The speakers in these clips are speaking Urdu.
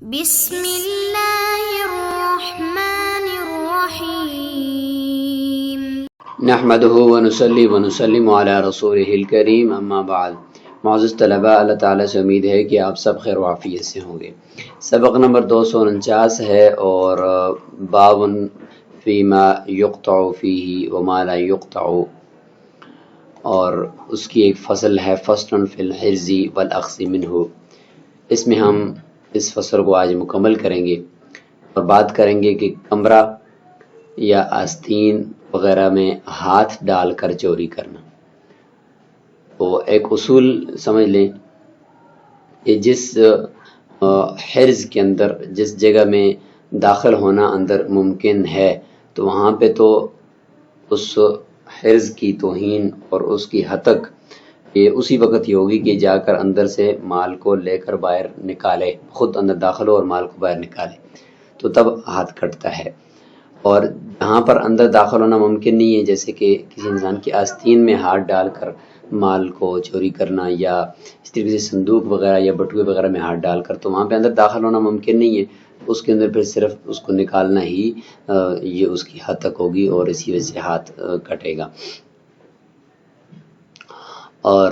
بسم اللہ الرحمن الرحیم نحمده ونصلی ونسلم علی رسولہ الکریم اما بعد۔ معزز طلباء، اللہ تعالیٰ سے امید ہے کہ آپ سب خیر و عافیت سے ہوں گے۔ سبق نمبر 249 ہے اور باب فیما یقطع فیہ وما لا یقطع، اور اس کی ایک فصل ہے فصل فی الحرز والاخذ منہ۔ اس میں ہم اس فصل کو آج مکمل کریں گے اور بات کریں گے کہ کمرہ یا آستین وغیرہ میں ہاتھ ڈال کر چوری کرنا۔ تو ایک اصول سمجھ لیں کہ جس حرز کے اندر، جس جگہ میں داخل ہونا اندر ممکن ہے، تو وہاں پہ تو اس حرز کی توہین اور اس کی ہتک یہ اسی وقت ہی ہوگی کہ جا کر اندر سے مال کو لے کر باہر نکالے، خود اندر داخل ہو اور مال کو باہر نکالے، تو تب ہاتھ کٹتا ہے۔ اور جہاں پر اندر داخل ہونا ممکن نہیں ہے، جیسے کہ کسی انسان کی آستین میں ہاتھ ڈال کر مال کو چوری کرنا، یا اس طریقے سے صندوق وغیرہ یا بٹوے وغیرہ میں ہاتھ ڈال کر، تو وہاں پہ اندر داخل ہونا ممکن نہیں ہے، اس کے اندر پھر صرف اس کو نکالنا ہی یہ اس کی حد تک ہوگی اور اسی وجہ سے ہاتھ کٹے گا۔ اور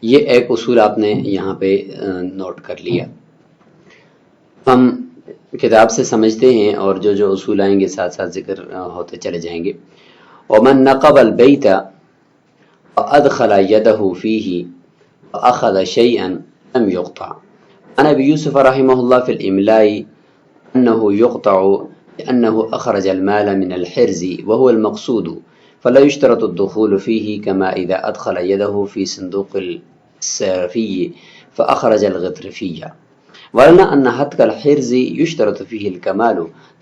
یہ ایک اصول آپ نے یہاں پہ نوٹ کر لیا۔ ہم کتاب سے سمجھتے ہیں اور جو جو اصول آئیں گے ساتھ ساتھ ذکر ہوتے چلے جائیں گے۔ ومن نقب البیت وادخل یده فیہ واخذ شیئا لم يقطع۔ عن ابی یوسف رحمہ اللہ فی الاملاء انه يقطع لانه اخرج المال من الحرز وهو المقصود، فلا يشترط الدخول فيه كما اذا ادخل يده في صندوق السرفي فاخرج الغطرفية، ولنا أن هتك الحرز يشترط فيه الكمال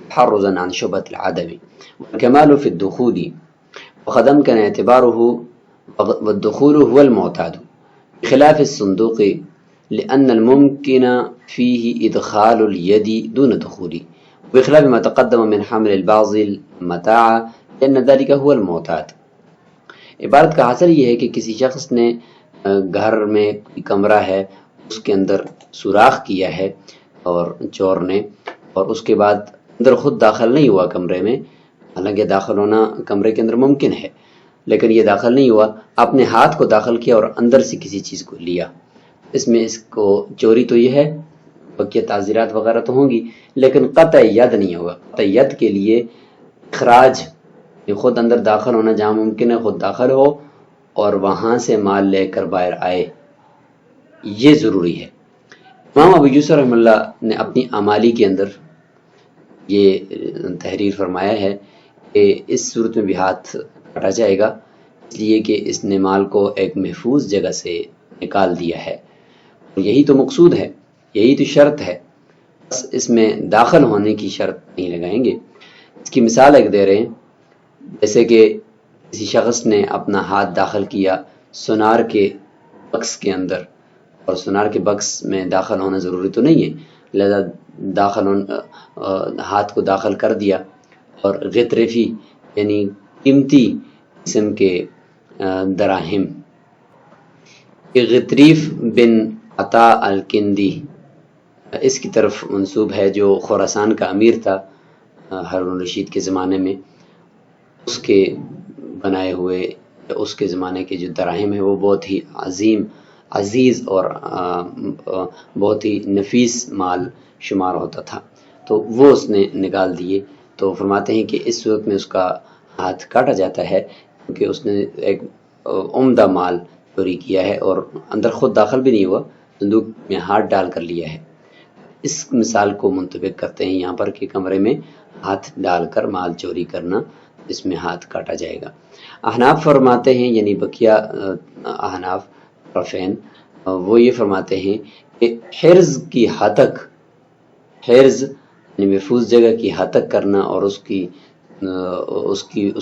تحرزا عن شبهة العدم، والكمال في الدخول وقد أمكن اعتباره والدخول هو المعتاد، بخلاف الصندوق لأن الممكن فيه إدخال اليد دون دخول، وبخلاف ما تقدم من حمل البعض المتاع لأن ذلك هو المعتاد۔ عبارت کا حاصل یہ ہے کہ کسی شخص نے گھر میں کوئی کمرہ ہے، اس کے اندر سوراخ کیا ہے اور چور نے، اور اس کے بعد اندر خود داخل نہیں ہوا کمرے میں، حالانکہ داخل ہونا کمرے کے اندر ممکن ہے، لیکن یہ داخل نہیں ہوا، اپنے ہاتھ کو داخل کیا اور اندر سے کسی چیز کو لیا۔ اس میں اس کو چوری تو یہ ہے، بقیہ تعزیرات وغیرہ تو ہوں گی، لیکن قطع ید نہیں ہوگا۔ قطع ید کے لیے اخراج، خود اندر داخل ہونا جہاں ممکن ہے خود داخل ہو اور وہاں سے مال لے کر باہر آئے، یہ ضروری ہے۔ امام ابو یوسف رحمہ اللہ نے اپنی امالی کے اندر یہ تحریر فرمایا ہے کہ اس صورت میں بھی ہاتھ کاٹا جائے گا، اس لیے کہ اس نے مال کو ایک محفوظ جگہ سے نکال دیا ہے، اور یہی تو مقصود ہے، یہی تو شرط ہے، بس اس میں داخل ہونے کی شرط نہیں لگائیں گے۔ اس کی مثال ایک دے رہے ہیں، جیسے کہ کسی شخص نے اپنا ہاتھ داخل کیا سونار کے بکس کے اندر، اور سونار کے بکس میں داخل ہونا ضروری تو نہیں ہے، لہذا ہاتھ کو داخل کر دیا، اور غطرفی یعنی قیمتی قسم کے دراہم، یہ غطریف بن عطا الکندی اس کی طرف منسوب ہے، جو خراسان کا امیر تھا ہارون رشید کے زمانے میں، اس کے بنائے ہوئے اس کے زمانے کے جو دراہم ہیں وہ بہت ہی عزیز اور بہت ہی نفیس مال شمار ہوتا تھا، تو وہ اس نے نکال دیے۔ تو فرماتے ہیں کہ اس صورت میں اس کا ہاتھ کاٹا جاتا ہے، کیونکہ اس نے ایک عمدہ مال چوری کیا ہے اور اندر خود داخل بھی نہیں ہوا، صندوق میں ہاتھ ڈال کر لیا ہے۔ اس مثال کو منطبق کرتے ہیں یہاں پر کہ کمرے میں ہاتھ ڈال کر مال چوری کرنا، اس میں ہاتھ کاٹا جائے گا۔ احناف فرماتے ہیں، یعنی بقیہ احناف رفین، وہ یہ فرماتے ہیں کہ حرز کی ہتک، حرز یعنی محفوظ جگہ کی ہتک کرنا اور اس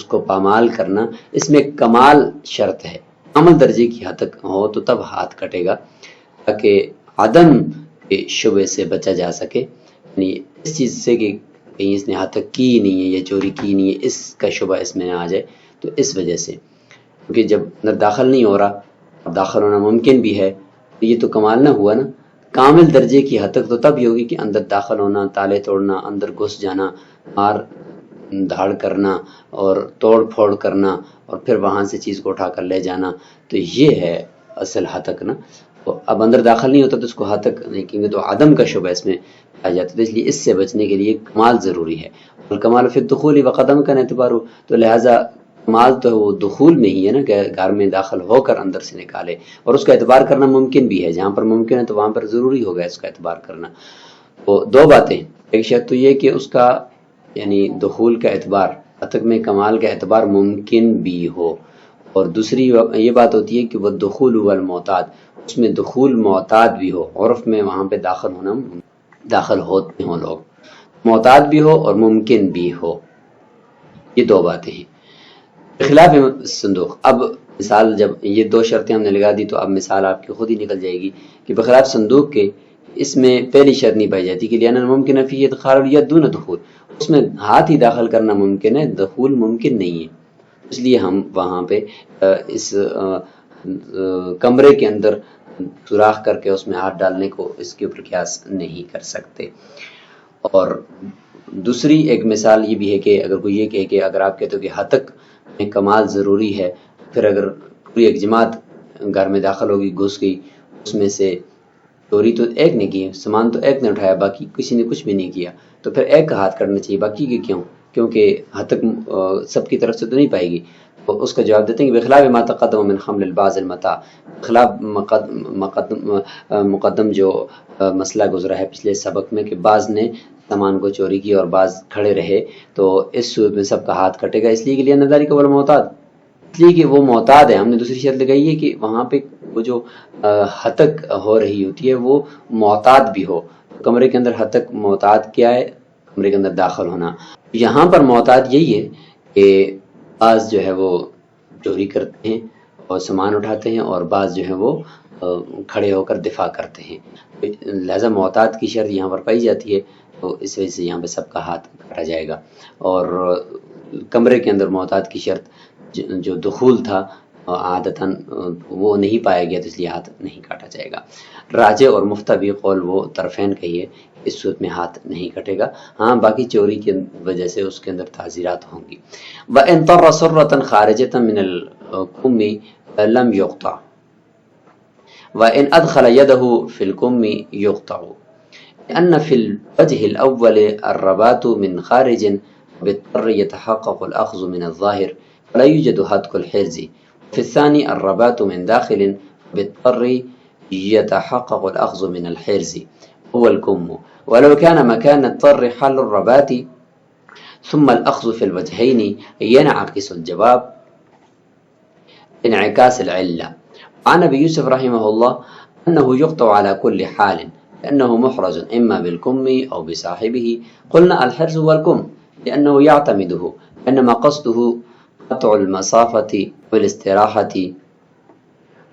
کو پامال کرنا، اس میں کمال شرط ہے، کامل درجے کی ہتک ہو تو تب ہاتھ کٹے گا، تاکہ عدم کے شبے سے بچا جا سکے، یعنی اس چیز سے کہ کہیں اس نے ہتک کی نہیں ہے یا چوری کی نہیں ہے، اس کا شبہ اس میں نہ آ جائے، تو اس وجہ سے، کیونکہ جب اندر داخل نہیں ہو رہا اور داخل ہونا ممکن بھی ہے، تو یہ تو کمال نہ ہوا نا، کامل درجے کی ہتک تو تب ہی ہوگی کہ اندر داخل ہونا، تالے توڑنا، اندر گھس جانا، مار دھاڑ کرنا اور توڑ پھوڑ کرنا اور پھر وہاں سے چیز کو اٹھا کر لے جانا، تو یہ ہے اصل ہتک نا۔ تو اب اندر داخل نہیں ہوتا تو اس کو ہتک نہیں کہیں گے، تو عدم کا شبہ اس میں آ جاتا ہے، اس لیے اس سے بچنے کے لیے کمال ضروری ہے۔ اور کمال فی الدخول وقدم کا اعتبار ہو، تو لہٰذا کمال تو وہ دخول میں ہی ہے نا، کہ گھر میں داخل ہو کر اندر سے نکالے، اور اس کا اعتبار کرنا ممکن بھی ہے، جہاں پر ممکن ہے تو وہاں پر ضروری ہوگا اس کا اعتبار کرنا۔ تو دو باتیں، ایک شرط تو یہ کہ اس کا یعنی دخول کا اعتبار، ہتک میں کمال کا اعتبار ممکن بھی ہو، اور دوسری یہ بات ہوتی ہے کہ وہ دخول والمعتاد، اس میں دخول معتاد بھی ہو، عرف میں وہاں پہ داخل ہوتے ہوں لوگ، معتاد بھی ہو اور ممکن بھی ہو، یہ دو باتیں ہیں۔ خلاف صندوق، اب مثال جب یہ دو شرطیں ہم نے لگا دی تو اب مثال آپ کی خود ہی نکل جائے گی کہ بخلاف صندوق کے اس میں پہلی شرط نہیں پائی جاتی کہ لأن الممکن فی ادخال الید دون دخول، اس میں ہاتھ ہی داخل کرنا ممکن ہے، دخول ممکن نہیں ہے، اس لیے ہم وہاں پہ اس کمرے کے اندر سوراخ کر کے اس میں ہاتھ ڈالنے کو اس کے اوپر قیاس نہیں کر سکتے۔ اور دوسری ایک مثال یہ بھی ہے کہ اگر کوئی یہ کہے کہ اگر آپ کہتے ہو کہ ہتک میں کمال ضروری ہے، پھر اگر پوری ایک جماعت گھر میں داخل ہوگی، گھس گئی، اس میں سے چوری تو ایک نے کی، سامان تو ایک نے اٹھایا، باقی کسی نے کچھ بھی نہیں کیا، تو پھر ایک کا ہاتھ کٹنا چاہیے، باقی کے کیوں؟ کیونکہ ہتک سب کی طرف سے تو نہیں پائے گی۔ تو اس کا جواب دیتے ہیں کہ بخلاف ما تقدم من حمل البعض المتاع، خلاف مقدم جو مسئلہ گزرا ہے پچھلے سبق میں کہ بعض نے سامان کو چوری کی اور بعض کھڑے رہے، تو اس صورت میں سب کا ہاتھ کٹے گا، اس لیے کہ لأن ذلک هو المعتاد، اس لیے کہ وہ معتاد ہے۔ ہم نے دوسری شرط لگائی ہے کہ وہاں پہ وہ جو ہتک ہو رہی ہوتی ہے وہ معتاد بھی ہو، کمرے کے اندر ہتک معتاد کیا ہے؟ کمرے کے اندر داخل ہونا۔ یہاں پر معتاد یہی ہے کہ بعض جو ہے وہ چوری کرتے ہیں اور سامان اٹھاتے ہیں، اور بعض جو ہے وہ کھڑے ہو کر دفاع کرتے ہیں، لہذا معتاد کی شرط یہاں پر پائی جاتی ہے، تو اس وجہ سے یہاں پہ سب کا ہاتھ کاٹا جائے گا۔ اور کمرے کے اندر معتاد کی شرط جو دخول تھا عادتاً وہ نہیں پایا گیا، تو اس لیے ہاتھ نہیں کاٹا جائے گا۔ راجع اور مفتبی قول وہ طرفین کا ہی ہے، اس صورت میں ہاتھ نہیں کٹے گا، ہاں باقی چوری کی وجہ سے اس کے اندر تعزیرات ہوں گی۔ وَإِن طَرَّ سُرَّةً خَارِجَةً مِنَ الْكُمِّ لَمْ يُقْطَعْ وَإِنْ أَدْخَلَ يَدَهُ فِي الْكُمِّ يُقْطَعُ لأن في الوجه الأول الرباط من خارج بالضر يتحقق الأخذ من الظاهر فلا يوجد هتك الحرز، في الثاني الرباط من داخل بالضر يتحقق الأخذ من الحرز هو الكم، ولو كان مكان الضر حل الرباط ثم الأخذ في الوجهين ينعكس الجواب انعكاس العلة۔ عن أبي يوسف رحمه الله أنه يقطع على كل حال لأنه محرز إما بالكم أو بصاحبه، قلنا الحرز هو الكم لأنه يعتمده، إنما قصده قطع المسافة والاستراحة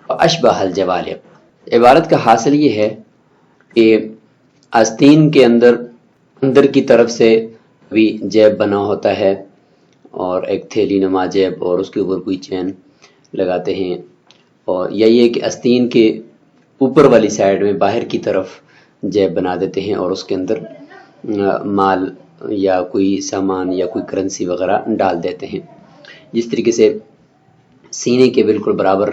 وأشبه الجوالق۔ عبارت کا حاصل یہ ہے کہ آستین کے اندر کی طرف سے بھی جیب بنا ہوتا ہے، اور ایک تھیلی نما جیب، اور اس کے اوپر کوئی چین لگاتے ہیں، اور یہ کہ آستین کے اوپر والی سائڈ میں باہر کی طرف جیب بنا دیتے ہیں، اور اس کے اندر مال یا کوئی سامان یا کوئی کرنسی وغیرہ ڈال دیتے ہیں۔ جس طریقے سے سینے کے بالکل برابر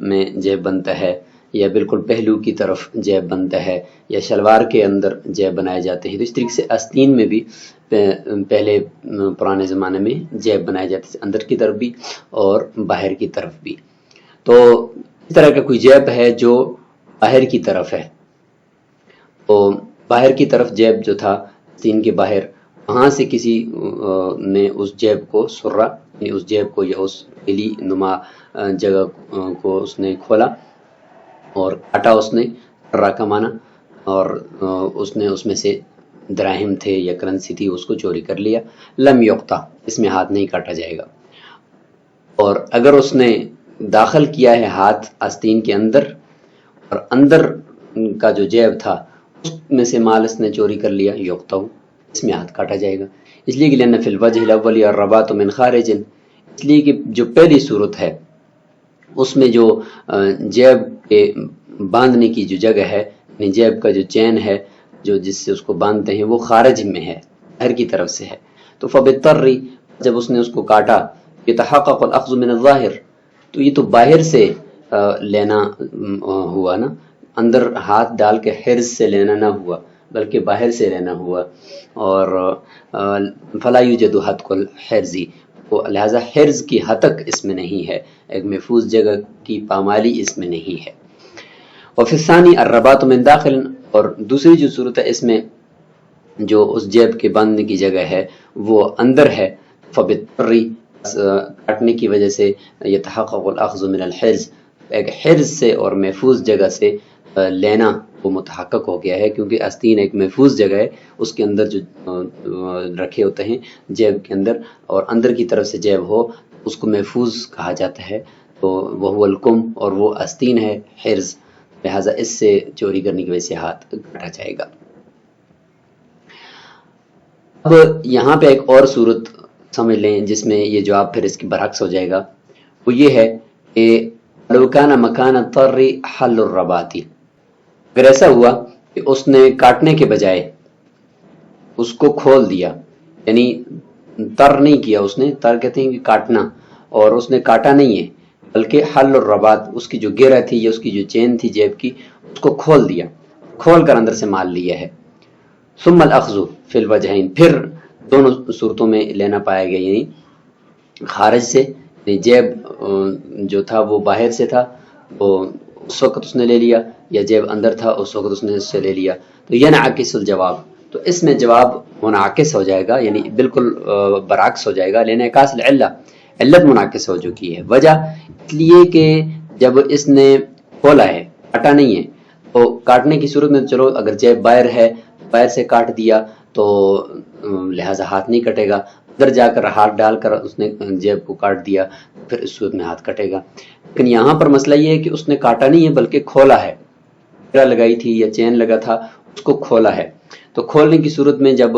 میں جیب بنتا ہے، یا بالکل پہلو کی طرف جیب بنتا ہے، یا شلوار کے اندر جیب بنائے جاتے ہیں، تو اس طریقے سے آستین میں بھی پہلے پرانے زمانے میں جیب بنائے جاتے تھے، اندر کی طرف بھی اور باہر کی طرف بھی۔ تو اس طرح کا کوئی جیب ہے جو باہر کی طرف ہے، تو باہر کی طرف جیب جو تھا آستین کے باہر، وہاں سے کسی نے اس جیب کو سرا، یعنی اس جیب کو یا اس پھیلی نما جگہ کو اس نے کھولا اور کاٹا، اس نے را کمانا، اور اس نے اس میں سے دراہم تھے یا کرنسی تھی اس کو چوری کر لیا، لم یقطع، اس میں ہاتھ نہیں کاٹا جائے گا۔ اور اگر اس نے داخل کیا ہے ہاتھ آستین کے اندر، اور اندر کا جو جیب تھا اس میں سے مال اس نے چوری کر لیا، یقطع، اس میں ہاتھ کاٹا جائے گا، اس لیے کہ لأن فی الوجه الاول الرباط من خارج، اس لیے کہ جو پہلی صورت ہے اس میں جو جیب کے باندھنے کی جو جگہ ہے یعنی جیب کا جو چین ہے جو جس سے اس کو باندھتے ہیں وہ خارج میں ہے، باہر کی طرف سے ہے. تو فبالتر جب اس نے اس کو کاٹا، یتحقق الاخذ من الظاہر، تو یہ تو باہر سے لینا ہوا نا، اندر ہاتھ ڈال کے حرز سے لینا نہ ہوا بلکہ باہر سے لینا ہوا. اور فلا یوجد حتق الحرز، لہذا حرز کی حتق اس میں نہیں ہے، ایک محفوظ جگہ کی پامالی اس میں نہیں ہے. وفی الثانی الرباط من داخل، اور دوسری جو صورت ہے اس میں جو اس جیب کے باندھنے کی جگہ ہے وہ اندر ہے. فبالتر کاٹنے کی وجہ سے یتحقق الاخذ من الحرز، ایک حرز سے اور محفوظ جگہ سے لینا وہ متحقق ہو گیا ہے، کیونکہ آستین ایک محفوظ جگہ ہے، اس کے اندر جو رکھے ہوتے ہیں جیب کے اندر، اور اندر کی طرف سے جیب ہو اس کو محفوظ کہا جاتا ہے. تو وہ الکم، اور وہ آستین ہے حرز، لہٰذا اس سے چوری کرنے کی وجہ سے ہاتھ کاٹا جائے گا. اب یہاں پہ ایک اور صورت سمجھ لیں جس میں یہ جواب پھر اس کی برعکس ہو جائے گا. وہ یہ ہے کہ لو کان مکان الضر حل الرباط، اگر ایسا ہوا کہ اس نے کاٹنے کے بجائے اس کو کھول دیا، یعنی تر نہیں کیا اس نے، تر کہتے ہیں کہ کاٹنا، اور اس نے کاٹا نہیں ہے بلکہ حل الرباط، اس کی جو گرہ تھی یا اس کی جو چین تھی جیب کی اس کو کھول دیا، کھول کر اندر سے مال لیا ہے. ثم الاخذ فی الوجہین، پھر دونوں صورتوں میں لینا پایا گیا، یعنی خارج سے، یعنی جیب جو تھا وہ باہر سے تھا وہ اس وقت اس نے لے لیا، یا جیب اندر تھا اس وقت اس نے اس سے لے لیا. تو ینعکس الجواب، تو اس میں جواب منعکس ہو جائے گا، یعنی بالکل برعکس ہو جائے گا. لانعکاس العلہ، علت منعکس ہو چکی ہے. وجہ اس لیے کہ جب اس نے کھولا ہے، کاٹا نہیں ہے، تو کاٹنے کی صورت میں چلو اگر جیب باہر ہے، باہر سے کاٹ دیا تو لہٰذا ہاتھ نہیں کٹے گا. اندر جا کر ہاتھ ڈال کر اس نے جیب کو کاٹ دیا، پھر اس صورت میں ہاتھ کٹے گا. لیکن یہاں پر مسئلہ یہ ہے کہ اس نے کاٹا نہیں ہے بلکہ کھولا ہے، گرہ لگائی تھی یا چین لگا تھا اس کو کھولا ہے. تو کھولنے کی صورت میں جب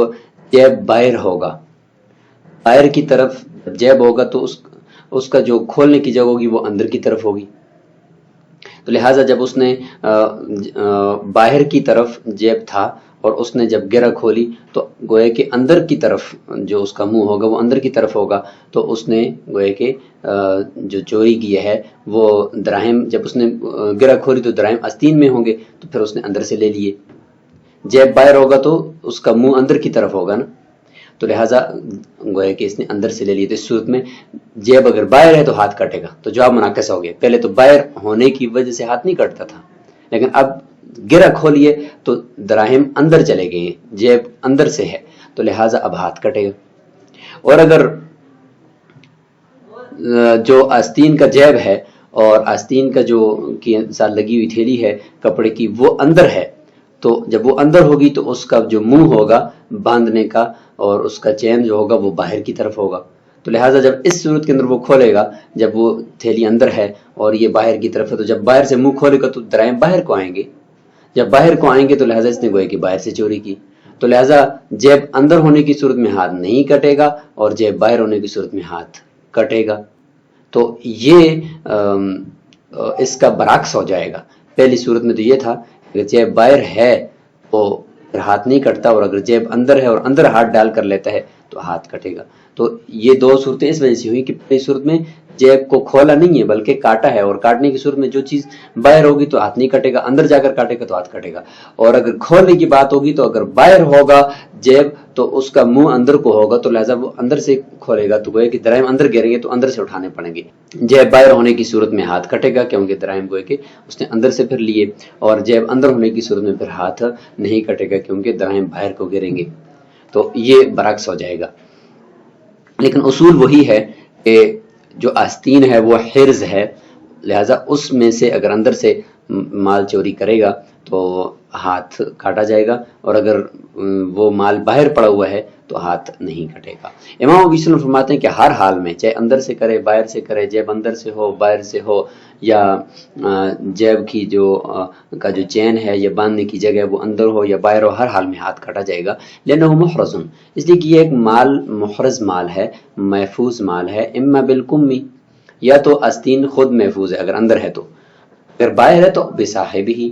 جیب باہر ہوگا، باہر کی طرف جیب ہوگا تو اس کا جو کھولنے کی جگہ ہوگی وہ اندر کی طرف ہوگی. تو لہٰذا جب اس نے باہر کی طرف جیب تھا اور اس نے جب گرہ کھولی تو گویا کہ اندر کی طرف جو اس کا منہ ہوگا وہ اندر کی طرف ہوگا. تو اس نے گویا کہ جو چوری کی ہے وہ دراہم، جب اس نے گرہ کھولی تو دراہم آستین میں ہوں گے، تو پھر اس نے اندر سے لے لیے. جیب باہر ہوگا تو اس کا منہ اندر کی طرف ہوگا نا، تو لہٰذا گویا کہ اس نے اندر سے لے لیے. تو اس صورت میں جیب اگر باہر ہے تو ہاتھ کٹے گا. تو جواب منعکس ہو گیا. پہلے تو باہر ہونے کی وجہ سے ہاتھ نہیں کٹتا تھا، لیکن اب گرہ کھولیے تو دراہم اندر چلے گئے ہیں، جیب اندر سے ہے، تو لہٰذا اب ہاتھ کٹے گا. اور اگر جو آستین کا جیب ہے اور آستین کا جو کی ساتھ لگی ہوئی تھیلی ہے کپڑے کی وہ اندر ہے، تو جب وہ اندر ہوگی تو اس کا جو منہ ہوگا باندھنے کا اور اس کا چین جو ہوگا وہ باہر کی طرف ہوگا. تو لہٰذا جب اس صورت کے اندر وہ کھولے گا، جب وہ تھیلی اندر ہے اور یہ باہر کی طرف ہے، تو جب باہر سے منہ کھولے گا تو دراہم باہر کو آئیں گے. جب باہر کو آئیں گے تو لہٰذا اس نے گویا کہ باہر سے چوری کی. تو لہٰذا جیب اندر ہونے کی صورت میں ہاتھ نہیں کٹے گا اور جیب باہر ہونے کی صورت میں ہاتھ کٹے گا. تو یہ اس کا برعکس ہو جائے گا. پہلی صورت میں تو یہ تھا کہ جیب باہر ہے تو ہاتھ نہیں کٹتا، اور اگر جیب اندر ہے اور اندر ہاتھ ڈال کر لیتا ہے تو ہاتھ کٹے گا. تو یہ دو صورتیں اس وجہ سے ہوئی کہ پہلی صورت میں جیب کو کھولا نہیں ہے بلکہ کاٹا ہے، اور کاٹنے کی صورت میں جو چیز باہر ہوگی تو ہاتھ نہیں کٹے گا، اندر جا کر کاٹے گا تو ہاتھ کٹے گا. اور اگر کھولنے کی بات ہوگی تو اگر باہر ہوگا جیب تو اس کا منہ اندر کو ہوگا، تو لہٰذا وہ اندر سے کھولے گا تو گویا کہ دراہم اندر گریں گے تو اندر سے اٹھانے پڑیں گے. جیب باہر ہونے کی صورت میں ہاتھ کٹے گا کیونکہ دراہم گویا کہ اس نے اندر سے پھر لیے، اور جیب اندر ہونے کی صورت میں پھر ہاتھ نہیں کٹے گا کیونکہ دراہم باہر کو گریں گے. تو یہ برعکس ہو جائے گا. لیکن اصول وہی ہے کہ جو آستین ہے وہ حرز ہے، لہٰذا اس میں سے اگر اندر سے مال چوری کرے گا تو ہاتھ کاٹا جائے گا، اور اگر وہ مال باہر پڑا ہوا ہے تو ہاتھ نہیں کٹے گا. امام ابو یوسف فرماتے ہیں کہ ہر حال میں، چاہے اندر سے کرے باہر سے کرے، جیب اندر سے ہو باہر سے ہو، یا جیب کی جو چین ہے یا باندھنے کی جگہ وہ اندر ہو یا باہر ہو، ہر حال میں ہاتھ کاٹا جائے گا. لأنه محرز، اس لیے کہ یہ ایک مال محرز مال ہے، محفوظ مال ہے. اما بالکم، یا تو آستین خود محفوظ ہے اگر اندر ہے تو، اگر باہر ہے تو بصاحبہ،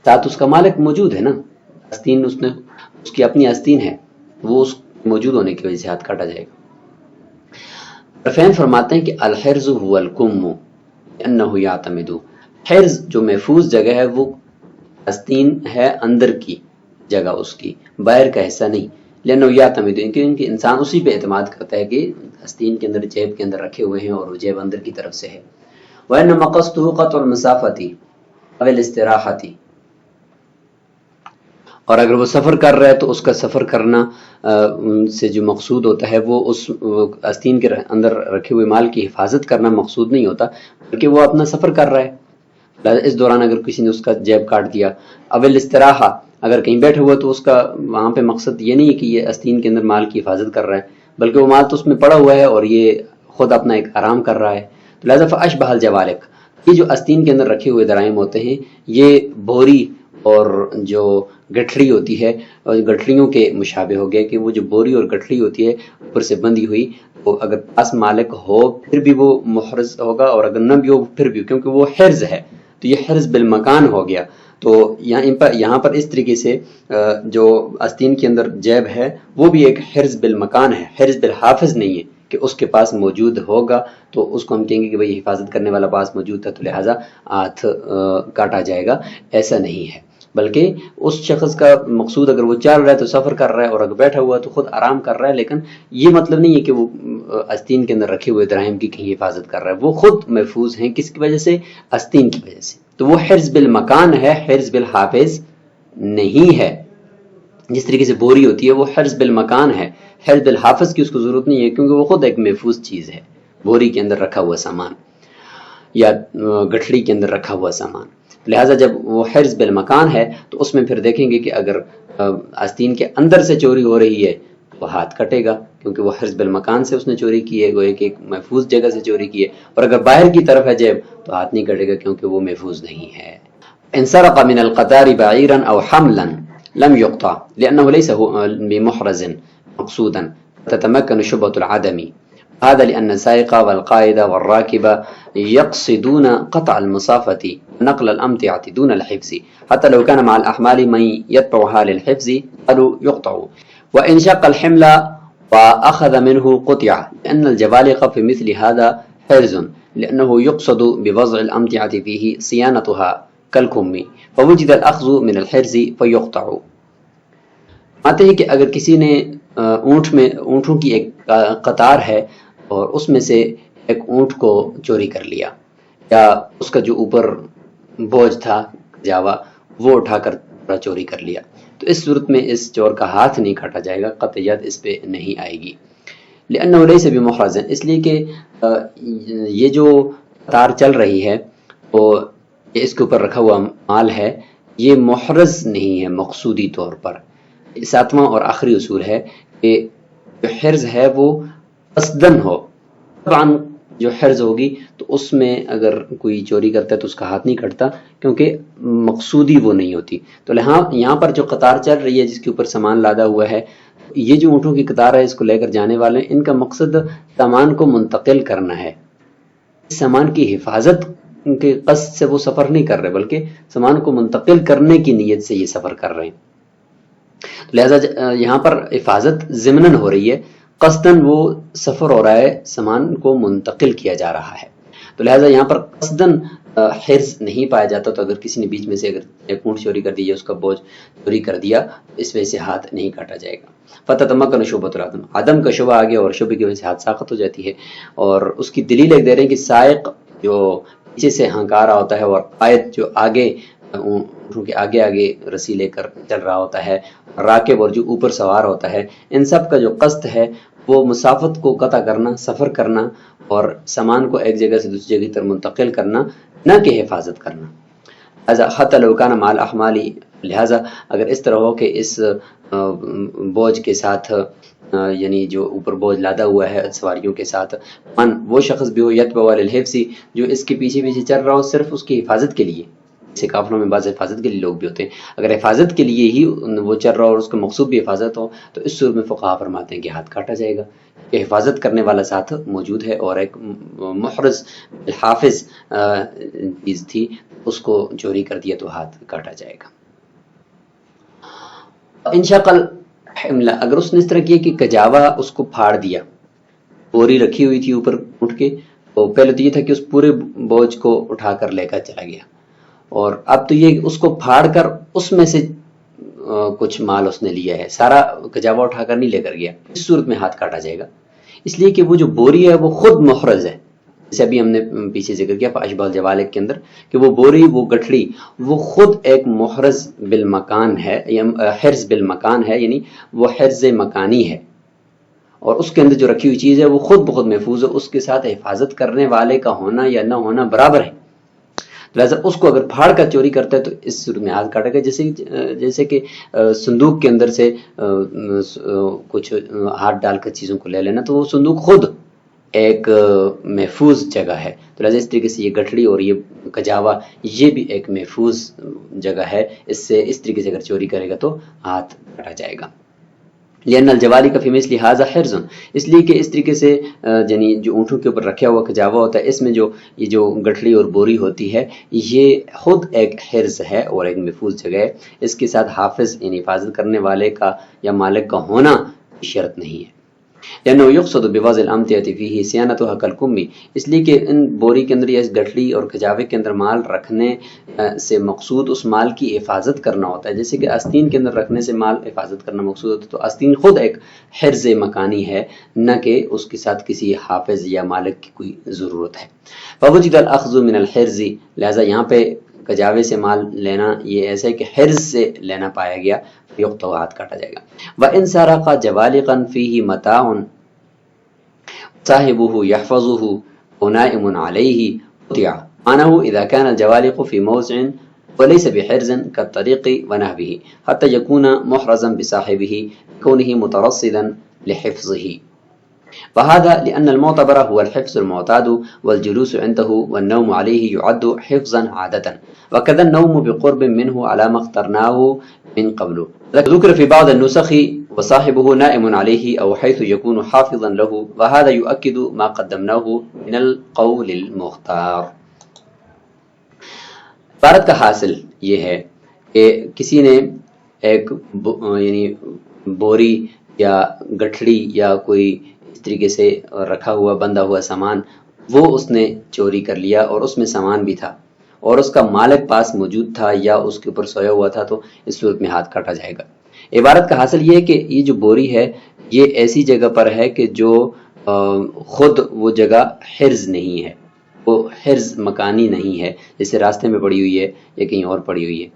ساتھ اس کا مالک موجود ہے نا، آستین اس کی اپنی آستین ہے، وہ اس موجود ہونے کی وجہ سے ہاتھ کاٹا جائے گا۔ عرفین فرماتے ہیں کہ الحرز هو الکم انه یعتمد، حرز جو محفوظ جگہ ہے وہ آستین ہے اندر کی جگہ، اس کی باہر کا حصہ نہیں، لأنه یعتمد کیونکہ انسان اسی پہ اعتماد کرتا ہے کہ آستین کے اندر جیب کے اندر رکھے ہوئے ہیں اور وہ جیب اندر کی طرف سے ہے۔ وَإِنَّمَا قَصْدُهُ قَطْعُ الْمَسَافَةِ أَوِ الْاِسْتِرَاحَةِ، اور اگر وہ سفر کر رہا ہے تو اس کا سفر کرنا سے جو مقصود ہوتا ہے وہ اس آستین کے اندر رکھے ہوئے مال کی حفاظت کرنا مقصود نہیں ہوتا، بلکہ وہ اپنا سفر کر رہا ہے، اس دوران اگر کسی نے اس کا جیب کاٹ دیا۔ اول استراحہ، اگر کہیں بیٹھے ہوا تو اس کا وہاں پہ مقصد یہ نہیں ہے کہ یہ آستین کے اندر مال کی حفاظت کر رہا ہے، بلکہ وہ مال تو اس میں پڑا ہوا ہے اور یہ خود اپنا ایک آرام کر رہا ہے۔ تو لہذا فاشبہ الجوالق، یہ جو آستین کے اندر رکھے ہوئے دراہم ہوتے ہیں یہ بوری اور جو گٹھڑی ہوتی ہے، اور گٹھڑیوں کے مشابہ ہو گیا کہ وہ جو بوری اور گٹھڑی ہوتی ہے اوپر سے بندھی ہوئی، تو اگر پاس مالک ہو پھر بھی وہ محرز ہوگا، اور اگر نہ بھی ہو پھر بھی، کیونکہ وہ حرز ہے تو یہ حرز بالمکان ہو گیا۔ تو یہاں پر اس طریقے سے جو آستین کے اندر جیب ہے وہ بھی ایک حرز بالمکان ہے، حرز بالحافظ نہیں ہے کہ اس کے پاس موجود ہوگا تو اس کو ہم کہیں گے کہ بھئی حفاظت کرنے والا پاس موجود تھا تو لہٰذا ہاتھ کاٹا جائے گا، ایسا نہیں ہے۔ بلکہ اس شخص کا مقصود اگر وہ چل رہا ہے تو سفر کر رہا ہے، اور اگر بیٹھا ہوا تو خود آرام کر رہا ہے، لیکن یہ مطلب نہیں ہے کہ وہ آستین کے اندر رکھے ہوئے دراہم کی کہیں حفاظت کر رہا ہے، وہ خود محفوظ ہیں کس کی وجہ سے؟ آستین کی وجہ سے، تو وہ حرز بالمکان ہے، حرز بالحافظ نہیں ہے۔ جس طریقے سے بوری ہوتی ہے وہ حرز بالمکان ہے، حرز بالحافظ کی اس کو ضرورت نہیں ہے، کیونکہ وہ خود ایک محفوظ چیز ہے، بوری کے اندر رکھا ہوا سامان یا گٹھڑی کے اندر رکھا ہوا سامان۔ لہٰذا جب وہ حرز بالمکان ہے تو اس میں پھر دیکھیں گے کہ اگر آستین کے اندر سے چوری ہو رہی ہے تو ہاتھ کٹے گا، کیونکہ وہ حرز بالمکان سے اس نے چوری کی ہے، گویا کہ ایک محفوظ جگہ سے چوری کی ہے، اور اگر باہر کی طرف ہے جیب تو ہاتھ نہیں کٹے گا کیونکہ وہ محفوظ نہیں ہے۔ ان سرق من القطار بعيرا او حملا لم يقطع لانه ليس بمحرز مقصودا تتمكن شبهة العدم، هذا لأن السائق والقائد والراكب يقصدون قطع المسافة نقل الأمتعة دون الحفظ، حتى لو كان مع الأحمال من يتبعها للحفظ قالوا يقطع، وإن شق الحمل وأخذ منه قطع، لأن الجوالق في مثل هذا حرز، لأنه يقصد بوضع الأمتعة فيه صيانتها كالكم، فوجد الأخذ من الحرز فيقطع۔ آتے ہیں کہ اگر کسی نے اونٹوں کی ایک قطار ہے اور اس میں سے ایک اونٹ کو چوری کر لیا، یا اس کا جو اوپر بوجھ تھا جاوا وہ اٹھا کر چوری کر لیا، تو اس صورت میں اس چور کا ہاتھ نہیں کاٹا جائے گا، قطعیت اس پہ نہیں آئے گی، لأنه ليس بمحرز، اس لیے کہ یہ جو قطار چل رہی ہے تو اس کے اوپر رکھا ہوا مال ہے، یہ محرز نہیں ہے مقصودی طور پر۔ ساتواں اور آخری اصول ہے کہ جو حرز ہے وہ قصدن ہو، طبعاً جو حرز ہوگی تو اس میں اگر کوئی چوری کرتا ہے تو اس کا ہاتھ نہیں کٹتا، کیونکہ مقصودی وہ نہیں ہوتی۔ تو یہاں پر جو قطار چل رہی ہے جس کے اوپر سامان لادا ہوا ہے، یہ جو اونٹوں کی قطار ہے اس کو لے کر جانے والے ان کا مقصد سامان کو منتقل کرنا ہے، اس سامان کی حفاظت کے قصد سے وہ سفر نہیں کر رہے، بلکہ سامان کو منتقل کرنے کی نیت سے یہ سفر کر رہے ہیں۔ لہذا یہاں پر حفاظت ضمناً ہو رہی ہے، قصداً وہ سفر ہو رہا ہے، سامان کو منتقل کیا جا رہا ہے، تو لہذا یہاں پر قصداً حرز نہیں پایا جاتا۔ تو اگر کسی نے بیچ میں سے اگر ایک اونٹ چوری کر دی یا اس کا بوجھ چوری کر دیا، اس وجہ سے ہاتھ نہیں کاٹا جائے گا۔ فتتمکن شبہۃ العدم، عدم کا شبہ آ گیا اور شبہ کی وجہ سے ہاتھ ساقط ہو جاتی ہے، اور اس کی دلیل ایک دے رہے ہیں کہ سائق جو پیچھے سے ہنکا رہا ہوتا ہے اور قائد جو آگے اونٹوں کے آگے آگے رسی لے کر چل رہا ہوتا ہے، راکب اور جو اوپر سوار ہوتا ہے، ان سب کا جو قصد ہے وہ مسافت کو قطع کرنا، سفر کرنا اور سامان کو ایک جگہ سے دوسری جگہ تر منتقل کرنا، نہ کہ حفاظت کرنا۔ لہذا حتی لو کان مع الاحمال، لہذا اگر اس طرح ہو کہ اس بوجھ کے ساتھ، یعنی جو اوپر بوجھ لادا ہوا ہے سواریوں کے ساتھ، من وہ شخص بھی ہو یتبع للحفظ، جو اس کے پیچھے پیچھے چل رہا ہو صرف اس کی حفاظت کے لیے، جیسے کافلوں میں بعض حفاظت کے لیے لوگ بھی ہوتے ہیں، اگر حفاظت کے لیے ہی وہ چل رہا ہو اور اس کا مقصود بھی حفاظت ہو تو اس صورت میں فقہا فرماتے ہیں کہ ہاتھ کاٹا جائے گا، کہ حفاظت کرنے والا ساتھ موجود ہے اور ایک محرز الحافظ چیز تھی، اس کو چوری کر دیا تو ہاتھ کاٹا جائے گا۔ انشقل حملہ، اگر اس نے اس طرح کیا کہ کجاوا اس کو پھاڑ دیا، بوری رکھی ہوئی تھی اوپر اٹھ کے، تو پہلے تو یہ تھا کہ اس پورے بوجھ کو اٹھا کر لے کر چلا گیا، اور اب تو یہ اس کو پھاڑ کر اس میں سے کچھ مال اس نے لیا ہے، سارا کجاوا اٹھا کر نہیں لے کر گیا، اس صورت میں ہاتھ کاٹا جائے گا، اس لیے کہ وہ جو بوری ہے وہ خود محرز ہے، جیسے ابھی ہم نے پیچھے ذکر کیا فاشبہ الجوالق کے اندر کہ وہ بوری، وہ گٹھڑی، وہ خود ایک محرز بالمکان ہے، یا حرز بالمکان ہے، یعنی وہ حرز مکانی ہے، اور اس کے اندر جو رکھی ہوئی چیز ہے وہ خود بخود محفوظ ہے، اس کے ساتھ حفاظت کرنے والے کا ہونا یا نہ ہونا برابر ہے، لہٰذا اس کو اگر پھاڑ کر چوری کرتا ہے تو اس صورت میں ہاتھ کاٹے گا، جیسے کہ صندوق کے اندر سے کچھ ہاتھ ڈال کر چیزوں کو لے لینا، تو وہ صندوق خود ایک محفوظ جگہ ہے، تو لہٰذا اس طریقے سے یہ گٹھڑی اور یہ کجاوا یہ بھی ایک محفوظ جگہ ہے، اس سے اس طریقے سے اگر چوری کرے گا تو ہاتھ کاٹا جائے گا۔ لأن الجوالق فی مثل ھذا حرز، اس لیے کہ اس طریقے سے یعنی جو اونٹوں کے اوپر رکھا ہوا کجاوا ہوتا ہے، اس میں جو یہ جو گٹھڑی اور بوری ہوتی ہے یہ خود ایک حرز ہے اور ایک محفوظ جگہ ہے، اس کے ساتھ حافظ یعنی حفاظت کرنے والے کا یا مالک کا ہونا شرط نہیں ہے۔ لأنه يقصد بوضع الأمتعة فيه صيانتها كالكم، اس لیے کہ ان بوری کے اندر یا اس گٹھڑی اور کجاوے کے اندر مال رکھنے سے مقصود اس مال کی حفاظت کرنا ہوتا ہے، جیسے کہ آستین کے اندر رکھنے سے مال حفاظت کرنا مقصود ہوتا ہے، تو آستین خود ایک حرز مکانی ہے، نہ کہ اس کے ساتھ کسی حافظ یا مالک کی کوئی ضرورت ہے۔ فوجد الأخذ من الحرز، لہذا یہاں پہ کجاوے سے مال لینا یہ ایسا ہے کہ حرز سے لینا پایا گیا، یقطع ہاتھ کاٹا جائے گا۔ وَإِن سَرَقَ جَوَالِقًا فِيهِ مَتَاعٌ صاحبه يحفظه ونائم عليه قطع، معناه إذا كان الجوالق في موضع وليس بحرز كالطريق ونهبه حتى يكون محرزا بصاحبه كونه مترصدا لحفظه، وهذا لأن المعتبر هو الحفظ المعتاد والجلوس عنده والنوم عليه يعد حفظا عادة، وكذا النوم بقرب منه على ما اخترناه من قبل، ذكر في بعض النسخ وصاحبه نائم عليه أو حيث يكون حافظا له، وهذا يؤكد ما قدمناه من القول المختار۔ عبارت کا حاصل یہ ہے کہ کسی نے ایک یعنی بوری یا گٹھڑی یا کوئی اس طریقے سے رکھا ہوا بندھا ہوا سامان وہ اس نے چوری کر لیا، اور اس میں سامان بھی تھا اور اس کا مالک پاس موجود تھا یا اس کے اوپر سویا ہوا تھا، تو اس صورت میں ہاتھ کاٹا جائے گا۔ عبارت کا حاصل یہ ہے کہ یہ جو بوری ہے یہ ایسی جگہ پر ہے کہ جو خود وہ جگہ حرز نہیں ہے، وہ حرز مکانی نہیں ہے، جیسے راستے میں پڑی ہوئی ہے یا کہیں اور پڑی ہوئی ہے،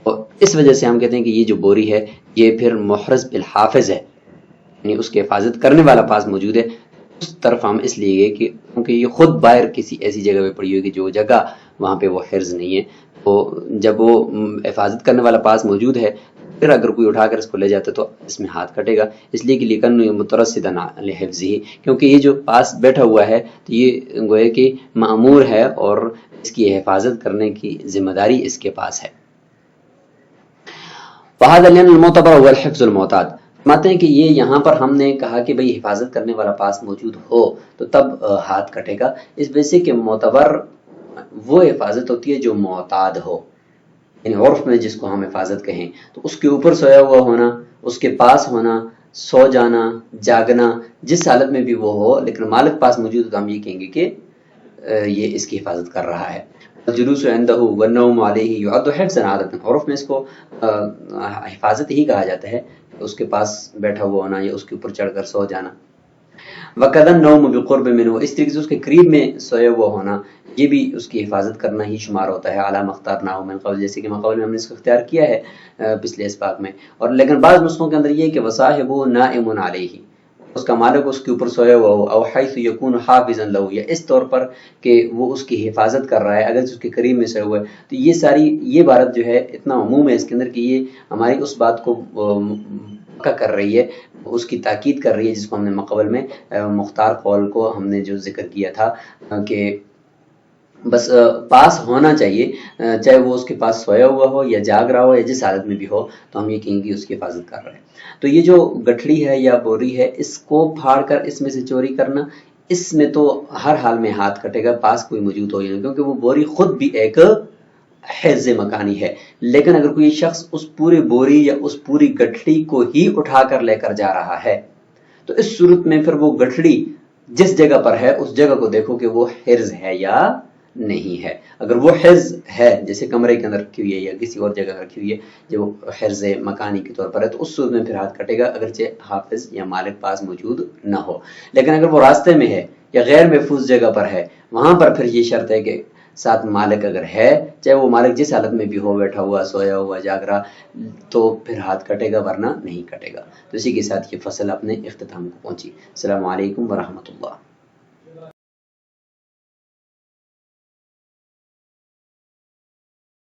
اور اس وجہ سے ہم کہتے ہیں کہ یہ جو بوری ہے یہ پھر محرز بالحافظ ہے، یعنی اس کی حفاظت کرنے والا پاس موجود ہے، اس طرف ہم اس لیے گئے کہ کیونکہ یہ خود باہر کسی ایسی جگہ پہ پڑی ہوئی کہ جو جگہ وہاں پہ وہ حرز نہیں ہے، تو جب وہ حفاظت کرنے والا پاس موجود ہے پھر اگر کوئی اٹھا کر اس کو لے جاتا تو اس میں ہاتھ کٹے گا، اس لیے کہ لیکن مترصدا لحفظہ، کیونکہ یہ جو پاس بیٹھا ہوا ہے تو یہ گویا کہ مأمور ہے اور اس کی حفاظت کرنے کی ذمہ داری اس کے پاس ہے۔ وہذا لأن المعتبر هو الحفظ المعتاد، فرماتے ہیں کہ یہ یہاں پر ہم نے کہا کہ بھئی حفاظت کرنے والا پاس موجود ہو تو تب ہاتھ کٹے گا، اس وجہ سے کہ معتبر وہ حفاظت ہوتی ہے جو معتاد ہو، یعنی عرف میں جس کو ہم حفاظت کہیں، تو اس کے اوپر سویا ہوا ہونا، اس کے پاس ہونا، سو جانا، جاگنا، جس حالت میں بھی وہ ہو لیکن مالک پاس موجود ہو تو ہم یہ کہیں گے کہ یہ اس کی حفاظت کر رہا ہے۔ الجلوس عنده والنوم عليه يعد حفظا عادة، عرف میں اس کو حفاظت ہی کہا جاتا ہے، اس کے پاس بیٹھا ہوا ہونا یا اس کے اوپر چڑھ کر سو جانا۔ وَكَذَا النَّوْمُ بِقُرْبٍ مِّنْهُ، اس طریقے سے اس کے قریب میں سویا ہوا ہونا یہ بھی اس کی حفاظت کرنا ہی شمار ہوتا ہے، عَلَىٰ مَا اخْتَرْنَاهُ مِن قَبْلُ، جیسے کہ مقابل میں ہم نے اس کو اختیار کیا ہے پچھلے اسباق میں، اور لیکن بعض نسخوں کے اندر یہ ہے کہ وَصَاحِبُهُ نَائِمٌ عَلَيْهِ، اس کا مالک اس کے اوپر سویا ہوا ہو، او حیث یکون حافظا لہ، یا اس طور پر کہ وہ اس کی حفاظت کر رہا ہے اگر اس کے قریب میں سویا ہوا ہے، تو یہ ساری یہ عبارت جو ہے اتنا عموم ہے اس کے اندر کہ یہ ہماری اس بات کو پکا کر رہی ہے، اس کی تاکید کر رہی ہے جس کو ہم نے مقابل میں مختار قول کو ہم نے جو ذکر کیا تھا کہ بس پاس ہونا چاہیے، چاہے وہ اس کے پاس سویا ہوا ہو یا جاگ رہا ہو یا جس حالت میں بھی ہو، تو ہم یہ کہیں گے اس کی حفاظت کر رہے ہیں۔ تو یہ جو گٹھڑی ہے یا بوری ہے، اس کو پھاڑ کر اس میں سے چوری کرنا، اس میں تو ہر حال میں ہاتھ کٹے گا، پاس کوئی موجود ہو یا نہیں، کیونکہ وہ بوری خود بھی ایک حرز مکانی ہے۔ لیکن اگر کوئی شخص اس پوری بوری یا اس پوری گٹھڑی کو ہی اٹھا کر لے کر جا رہا ہے، تو اس صورت میں پھر وہ گٹھڑی جس جگہ پر ہے اس جگہ کو دیکھو کہ وہ حرز ہے یا نہیں ہے۔ اگر وہ حرز ہے، جیسے کمرے کے اندر رکھی ہوئی ہے یا کسی اور جگہ رکھی ہوئی ہے جو حرز مکانی کے طور پر ہے، تو اس صورت میں پھر ہاتھ کٹے گا، اگرچہ حافظ یا مالک پاس موجود نہ ہو۔ لیکن اگر وہ راستے میں ہے یا غیر محفوظ جگہ پر ہے، وہاں پر پھر یہ شرط ہے کہ ساتھ مالک اگر ہے، چاہے وہ مالک جس حالت میں بھی ہو، بیٹھا ہوا، سویا ہوا، جاگ رہا، تو پھر ہاتھ کٹے گا، ورنہ نہیں کٹے گا۔ تو اسی کے ساتھ یہ فصل اپنے اختتام کو پہنچی۔ السلام علیکم ورحمۃ اللہ۔